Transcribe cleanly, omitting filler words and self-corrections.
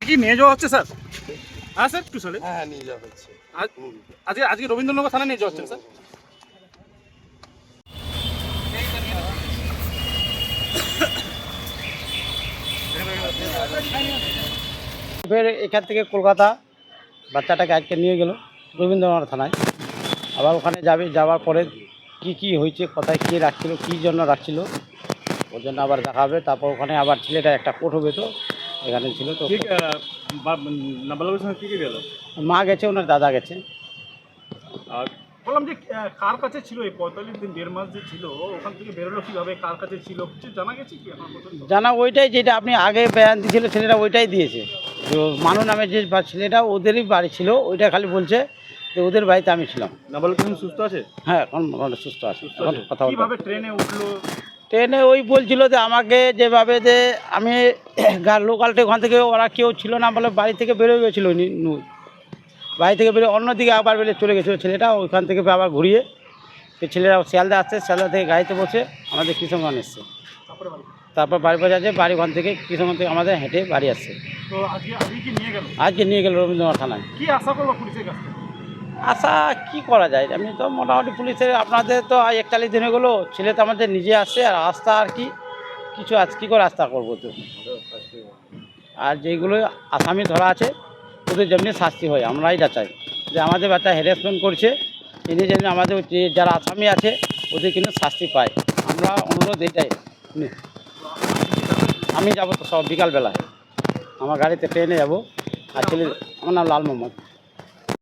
কি নিয়ে যাওয়া হচ্ছে স্যার? হ্যাঁ স্যার, একটু চলে। হ্যাঁ নিয়ে যাওয়া হচ্ছে। আজকে রবীন্দ্রনগর থানায় নিয়ে যাওয়া হচ্ছে স্যার। ফের এখান থেকে কলকাতা বাচ্চাটাকে আজকে নিয়ে গেল রবীন্দ্রনাথ থানায়। আবার ওখানে যাওয়ার পরে কি হয়েছে, কোথায় কে রাখছিল, কী জন্য রাখছিল, ওর জন্য আবার দেখা হবে। তারপর ওখানে আবার ছেলেটা একটা কোর্ট হবে, তো এখানে ছিল তো। ঠিক নাবালকের সঙ্গে কি গেল? মা গেছে, ওনার দাদা গেছে। আর বললাম যে কার কাছে ছিল এই 45 দিন 1.5 মাস যে ছিল, ওখান থেকে বেরোলো কিভাবে, কার কাছে ছিল কিছু জানা গেছে কি এখন পর্যন্ত? জানা ওইটাই, যেটা আপনি আগে বয়ান দিয়েছিল ছেলেটা ওইটাই দিয়েছে। তো মানু নামে যে ছেলেটা ওদেরই বাড়ি ছিল, ওইটা খালি বলছে যে ওদের বাড়িতে আমি ছিলাম। নাবালক এখন সুস্থ আছে? হ্যাঁ, এখন মোটামুটি সুস্থ আছে, এখন কথা বলতে। কিভাবে ট্রেনে উঠলো? ট্রেনে ওই বলছিল যে আমাকে যেভাবে যে আমি লোকালটা ওখান থেকে ওরা কেউ ছিল না বলে বাড়ি থেকে বেরোয় গেছিলো। বাড়ি থেকে বেরোয় অন্যদিকে আবার বেরিয়ে চলে গেছিলো ছেলেটা। ওইখান থেকে আবার ঘুরিয়ে ছেলেরা শিয়ালদা আসছে, শিয়ালদা থেকে গাড়িতে বসে আমাদের কৃষকগঞ্জ এসছে। তারপর বাড়ি পৌঁছে আছে, বাড়ি ওখান থেকে কৃষকগঞ্জ থেকে আমাদের হেঁটে বাড়ি আসছে। তো আজকে কি নিয়ে গেল? আজকে নিয়ে গেল রবীন্দ্রনাথ থানায়। কি আশা করলো পুলিশের কাছ থেকে? আশা কি করা যায়, আমি তো মোটামুটি পুলিশের আপনাদের তো 41 দিন হয়ে গেলো, ছেলে তো আমাদের নিজে আসছে। আর আস্থা আর কি কিছু আজ কী করে আস্থা করবো তো। আর যেগুলো আসামি ধরা আছে ওদের যেমনি শাস্তি হয়, আমরা এটা চাই যে আমাদের বাচ্চা হ্যারাসমেন্ট করছে এনে যেন আমাদের যে যারা আসামি আছে ওদের কিন্তু শাস্তি পায়। আমরা অনুরোধ এটাই। আমি যাবো তো সব বিকালবেলায়, আমার গাড়িতে ট্রেনে যাবো। আর ছেলে, আমার নাম লাল মোহাম্মদ।